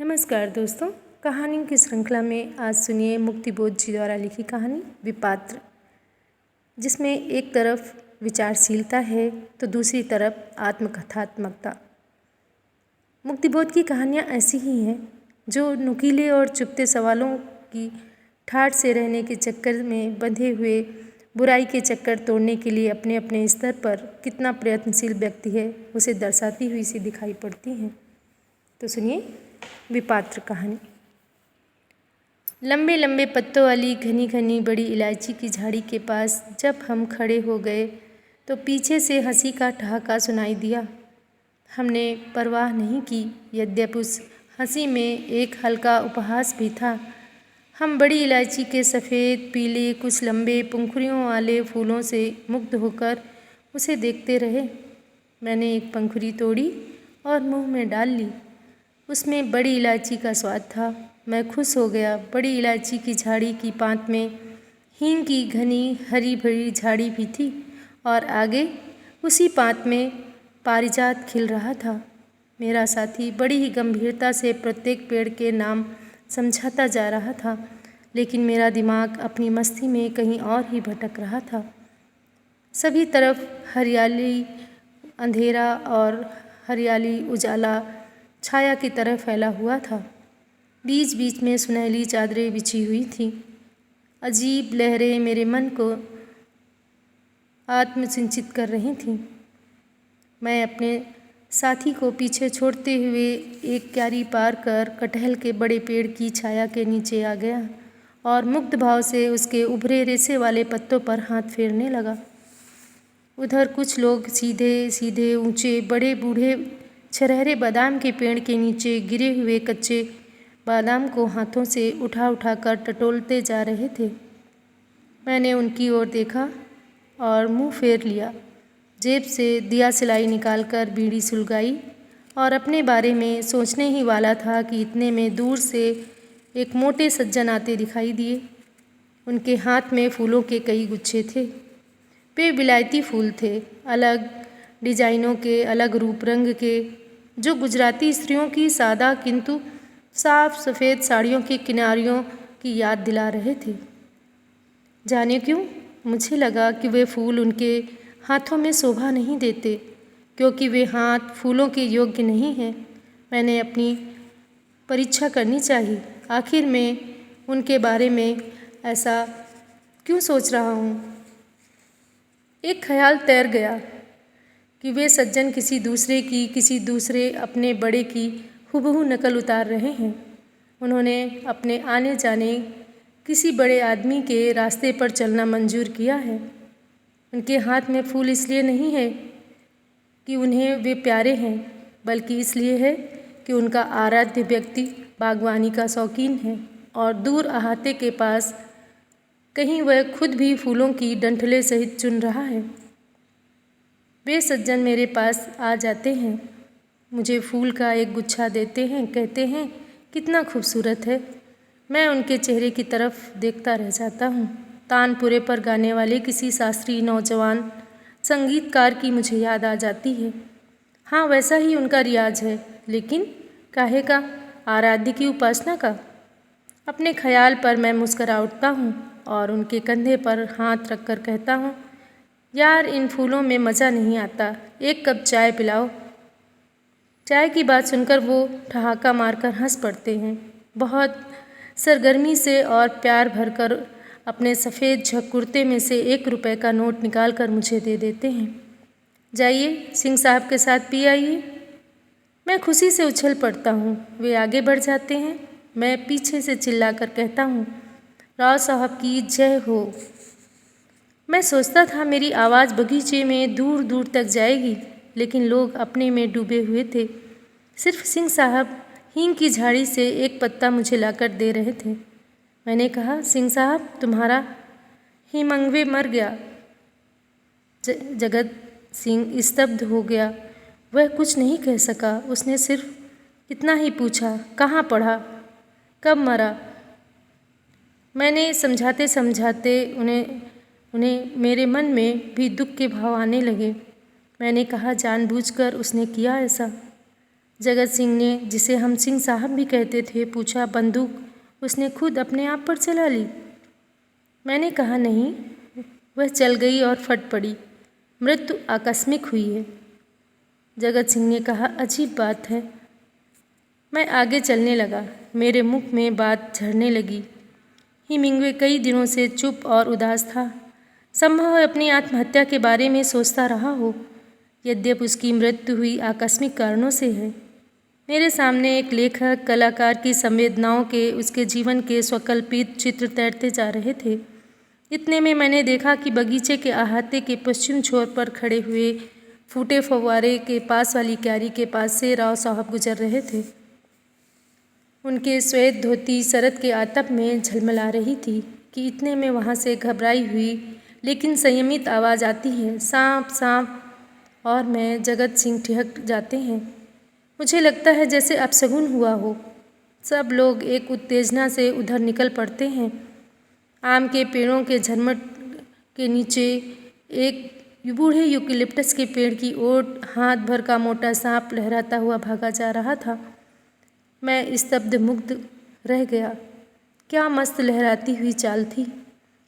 नमस्कार दोस्तों, कहानियों की श्रृंखला में आज सुनिए मुक्तिबोध जी द्वारा लिखी कहानी विपात्र, जिसमें एक तरफ विचारशीलता है तो दूसरी तरफ आत्मकथात्मकता। मुक्तिबोध की कहानियाँ ऐसी ही हैं जो नुकीले और चुभते सवालों की ठाठ से रहने के चक्कर में बंधे हुए बुराई के चक्कर तोड़ने के लिए अपने अपने स्तर पर कितना प्रयत्नशील व्यक्ति है उसे दर्शाती हुई सी दिखाई पड़ती हैं। तो सुनिए विपात्र कहानी। लंबे लंबे पत्तों वाली घनी घनी बड़ी इलायची की झाड़ी के पास जब हम खड़े हो गए तो पीछे से हंसी का ठहाका सुनाई दिया। हमने परवाह नहीं की, यद्यपि उस हंसी में एक हल्का उपहास भी था। हम बड़ी इलायची के सफ़ेद पीले कुछ लंबे पंखुड़ियों वाले फूलों से मुग्ध होकर उसे देखते रहे। मैंने एक पंखुड़ी तोड़ी और मुंह में डाल ली। उसमें बड़ी इलायची का स्वाद था। मैं खुश हो गया। बड़ी इलायची की झाड़ी की पांत में हींग की घनी हरी भरी झाड़ी भी थी और आगे उसी पांत में पारिजात खिल रहा था। मेरा साथी बड़ी ही गंभीरता से प्रत्येक पेड़ के नाम समझाता जा रहा था, लेकिन मेरा दिमाग अपनी मस्ती में कहीं और ही भटक रहा था। सभी तरफ हरियाली अंधेरा और हरियाली उजाला छाया की तरह फैला हुआ था। बीच बीच में सुनहली चादरें बिछी हुई थीं। अजीब लहरें मेरे मन को आत्मसिंचित कर रही थीं। मैं अपने साथी को पीछे छोड़ते हुए एक क्यारी पार कर कटहल के बड़े पेड़ की छाया के नीचे आ गया और मुग्ध भाव से उसके उभरे रेशे वाले पत्तों पर हाथ फेरने लगा। उधर कुछ लोग सीधे सीधे ऊंचे बड़े बूढ़े छरहरे बादाम के पेड़ के नीचे गिरे हुए कच्चे बादाम को हाथों से उठा उठा कर टटोलते जा रहे थे। मैंने उनकी ओर देखा और मुंह फेर लिया। जेब से दिया सिलाई निकालकर बीड़ी सुलगाई और अपने बारे में सोचने ही वाला था कि इतने में दूर से एक मोटे सज्जन आते दिखाई दिए। उनके हाथ में फूलों के कई गुच्छे थे। वे विलायती फूल थे, अलग डिजाइनों के, अलग रूप रंग के, जो गुजराती स्त्रियों की सादा किंतु साफ सफ़ेद साड़ियों की किनारियों की याद दिला रहे थे। जाने क्यों मुझे लगा कि वे फूल उनके हाथों में शोभा नहीं देते, क्योंकि वे हाथ फूलों के योग्य नहीं हैं। मैंने अपनी परीक्षा करनी चाहिए। आखिर मैं उनके बारे में ऐसा क्यों सोच रहा हूँ। एक ख्याल तैर गया कि वे सज्जन किसी दूसरे अपने बड़े की हुबहू नकल उतार रहे हैं। उन्होंने अपने आने जाने किसी बड़े आदमी के रास्ते पर चलना मंजूर किया है। उनके हाथ में फूल इसलिए नहीं है कि उन्हें वे प्यारे हैं, बल्कि इसलिए है कि उनका आराध्य व्यक्ति बागवानी का शौकीन है और दूर अहाते के पास कहीं वह खुद भी फूलों की डंठलें सहित चुन रहा है। वे सज्जन मेरे पास आ जाते हैं, मुझे फूल का एक गुच्छा देते हैं, कहते हैं कितना खूबसूरत है। मैं उनके चेहरे की तरफ देखता रह जाता हूँ। तानपुरे पर गाने वाले किसी शास्त्रीय नौजवान संगीतकार की मुझे याद आ जाती है। हाँ, वैसा ही उनका रियाज है, लेकिन काहे का? आराध्य की उपासना का। अपने ख्याल पर मैं मुस्करा उठता हूँ और उनके कंधे पर हाथ रखकर कहता हूँ, यार इन फूलों में मज़ा नहीं आता, एक कप चाय पिलाओ। चाय की बात सुनकर वो ठहाका मारकर हंस पड़ते हैं। बहुत सरगर्मी से और प्यार भरकर अपने सफ़ेद झक कुर्ते में से 1 रुपये का नोट निकाल कर मुझे दे देते हैं। जाइए सिंह साहब के साथ पी आइए। मैं खुशी से उछल पड़ता हूँ। वे आगे बढ़ जाते हैं। मैं पीछे से चिल्लाकर कहता हूँ, राव साहब की जय हो। मैं सोचता था मेरी आवाज़ बगीचे में दूर दूर तक जाएगी, लेकिन लोग अपने में डूबे हुए थे। सिर्फ सिंह साहब हींग की झाड़ी से एक पत्ता मुझे लाकर दे रहे थे। मैंने कहा, सिंह साहब तुम्हारा हिमंगवे मर गया। जगत सिंह स्तब्ध हो गया। वह कुछ नहीं कह सका। उसने सिर्फ इतना ही पूछा, कहाँ पढ़ा, कब मरा। मैंने समझाते समझाते उन्हें मेरे मन में भी दुख के भाव आने लगे। मैंने कहा, जानबूझकर उसने किया ऐसा। जगत सिंह ने, जिसे हम सिंह साहब भी कहते थे, पूछा। बंदूक उसने खुद अपने आप पर चला ली? मैंने कहा नहीं, वह चल गई और फट पड़ी। मृत्यु आकस्मिक हुई है। जगत सिंह ने कहा, अजीब बात है। मैं आगे चलने लगा। मेरे मुख में बात झड़ने लगी। हेमिंग्वे कई दिनों से चुप और उदास था। संभव है अपनी आत्महत्या के बारे में सोचता रहा हो, यद्यपि उसकी मृत्यु हुई आकस्मिक कारणों से है। मेरे सामने एक लेखक कलाकार की संवेदनाओं के, उसके जीवन के स्वकल्पित चित्र तैरते जा रहे थे। इतने में मैंने देखा कि बगीचे के अहाते के पश्चिम छोर पर खड़े हुए फूटे फव्वारे के पास वाली क्यारी के पास से राव साहब गुजर रहे थे। उनके श्वेत धोती शरद के आतप में झलमला रही थी कि इतने में वहाँ से घबराई हुई लेकिन संयमित आवाज़ आती है, सांप सांप, और मैं जगत सिंह ठिठक जाते हैं। मुझे लगता है जैसे अपशगुन हुआ हो। सब लोग एक उत्तेजना से उधर निकल पड़ते हैं। आम के पेड़ों के झरमट के नीचे एक बूढ़े यूकेलिप्टस के पेड़ की ओर हाथ भर का मोटा सांप लहराता हुआ भागा जा रहा था। मैं स्तब्ध मुग्ध रह गया। क्या मस्त लहराती हुई चाल थी,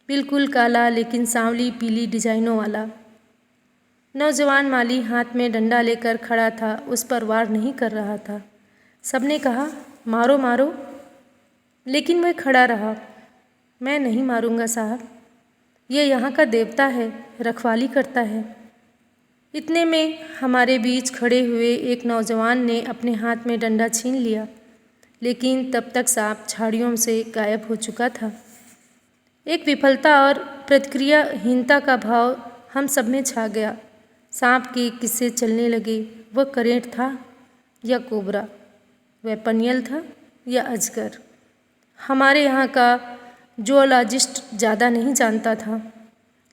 बिल्कुल काला लेकिन सांवली पीली डिजाइनों वाला। नौजवान माली हाथ में डंडा लेकर खड़ा था, उस पर वार नहीं कर रहा था। सबने कहा, मारो मारो, लेकिन वह खड़ा रहा। मैं नहीं मारूंगा साहब, यह यहाँ का देवता है, रखवाली करता है। इतने में हमारे बीच खड़े हुए एक नौजवान ने अपने हाथ में डंडा छीन लिया, लेकिन तब तक सांप झाड़ियों से गायब हो चुका था। एक विफलता और प्रतिक्रियाहीनता का भाव हम सब में छा गया। सांप के किस्से चलने लगे। वह करेंट था या कोबरा, वह पनियल था या अजगर। हमारे यहाँ का जूलॉजिस्ट ज़्यादा नहीं जानता था,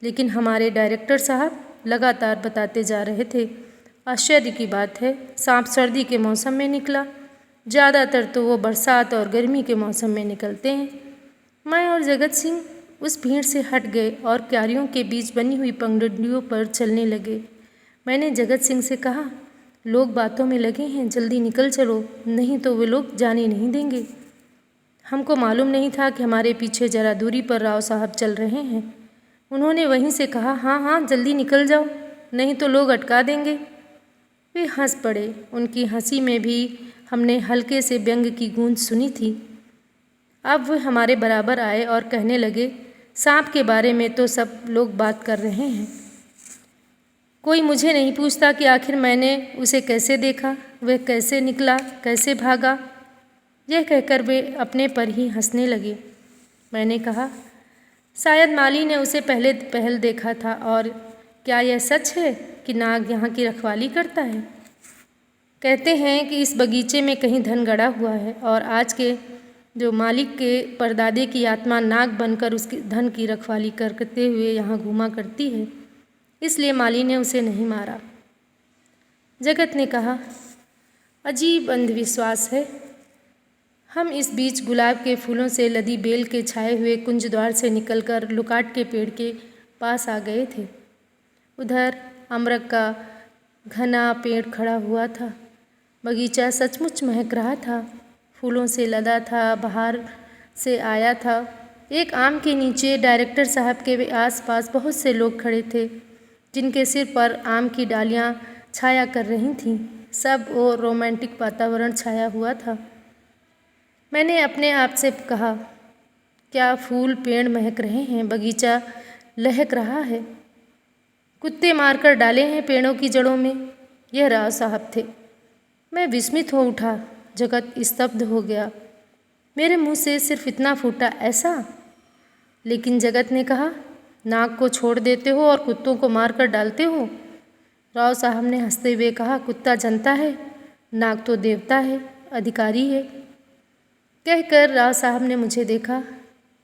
लेकिन हमारे डायरेक्टर साहब लगातार बताते जा रहे थे। आश्चर्य की बात है, सांप सर्दी के मौसम में निकला। ज़्यादातर तो वो बरसात और गर्मी के मौसम में निकलते हैं। मैं और जगत सिंह उस भीड़ से हट गए और क्यारियों के बीच बनी हुई पगडंडियों पर चलने लगे। मैंने जगत सिंह से कहा, लोग बातों में लगे हैं, जल्दी निकल चलो, नहीं तो वे लोग जाने नहीं देंगे। हमको मालूम नहीं था कि हमारे पीछे जरा दूरी पर राव साहब चल रहे हैं। उन्होंने वहीं से कहा, हाँ हाँ जल्दी निकल जाओ, नहीं तो लोग अटका देंगे। वे हंस पड़े। उनकी हंसी में भी हमने हल्के से व्यंग की गूंज सुनी थी। अब वे हमारे बराबर आए और कहने लगे, सांप के बारे में तो सब लोग बात कर रहे हैं। कोई मुझे नहीं पूछता कि आखिर मैंने उसे कैसे देखा, वह कैसे निकला, कैसे भागा। यह कहकर वे अपने पर ही हंसने लगे। मैंने कहा, शायद माली ने उसे पहल देखा था। और क्या यह सच है कि नाग यहाँ की रखवाली करता है? कहते हैं कि इस बगीचे में कहीं धन गड़ा हुआ है और आज के जो मालिक के परदादे की आत्मा नाग बनकर उसके धन की रखवाली करते हुए यहाँ घूमा करती है, इसलिए माली ने उसे नहीं मारा। जगत ने कहा, अजीब अंधविश्वास है। हम इस बीच गुलाब के फूलों से लदी बेल के छाए हुए कुंज द्वार से निकलकर लुकाट के पेड़ के पास आ गए थे। उधर अमरक का घना पेड़ खड़ा हुआ था। बगीचा सचमुच महक रहा था, फूलों से लदा था, बाहर से आया था। एक आम के नीचे डायरेक्टर साहब के आसपास बहुत से लोग खड़े थे, जिनके सिर पर आम की डालियां छाया कर रही थीं। सब और रोमांटिक वातावरण छाया हुआ था। मैंने अपने आप से कहा, क्या फूल पेड़ महक रहे हैं, बगीचा लहक रहा है। कुत्ते मारकर डाले हैं पेड़ों की जड़ों में। यह राव साहब थे। मैं विस्मित हो उठा। जगत स्तब्ध हो गया। मेरे मुंह से सिर्फ इतना फूटा, ऐसा? लेकिन जगत ने कहा, नाग को छोड़ देते हो और कुत्तों को मार कर डालते हो। राव साहब ने हंसते हुए कहा, कुत्ता जनता है, नाग तो देवता है, अधिकारी है। कहकर राव साहब ने मुझे देखा,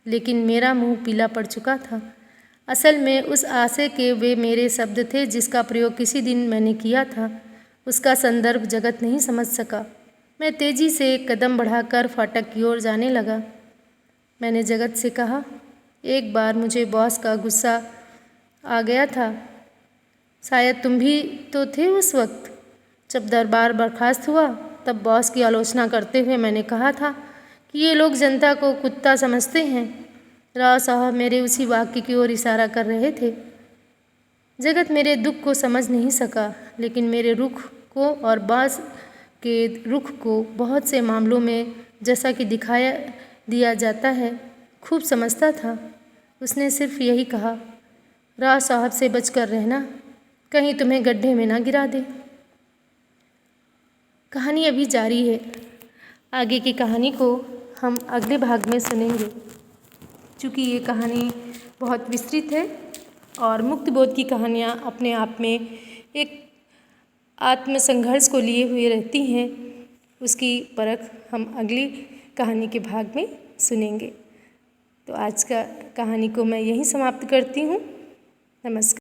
लेकिन मेरा मुंह पीला पड़ चुका था। असल में उस आशय के वे मेरे शब्द थे जिसका प्रयोग किसी दिन मैंने किया था। उसका संदर्भ जगत नहीं समझ सका। मैं तेजी से कदम बढ़ाकर फाटक की ओर जाने लगा। मैंने जगत से कहा, एक बार मुझे बॉस का गुस्सा आ गया था। शायद तुम भी तो थे उस वक्त जब दरबार बर्खास्त हुआ। तब बॉस की आलोचना करते हुए मैंने कहा था कि ये लोग जनता को कुत्ता समझते हैं। राव साहब मेरे उसी वाक्य की ओर इशारा कर रहे थे। जगत मेरे दुख को समझ नहीं सका, लेकिन मेरे रुख को और बॉस के रुख को बहुत से मामलों में जैसा कि दिखाया दिया जाता है खूब समझता था। उसने सिर्फ यही कहा, राव साहब से बचकर रहना, कहीं तुम्हें गड्ढे में ना गिरा दे। कहानी अभी जारी है। आगे की कहानी को हम अगले भाग में सुनेंगे। चूँकि ये कहानी बहुत विस्तृत है और मुक्त बोध की कहानियाँ अपने आप में एक आत्मसंघर्ष को लिए हुए रहती हैं, उसकी परख हम अगली कहानी के भाग में सुनेंगे। तो आज का कहानी को मैं यहीं समाप्त करती हूँ। नमस्कार।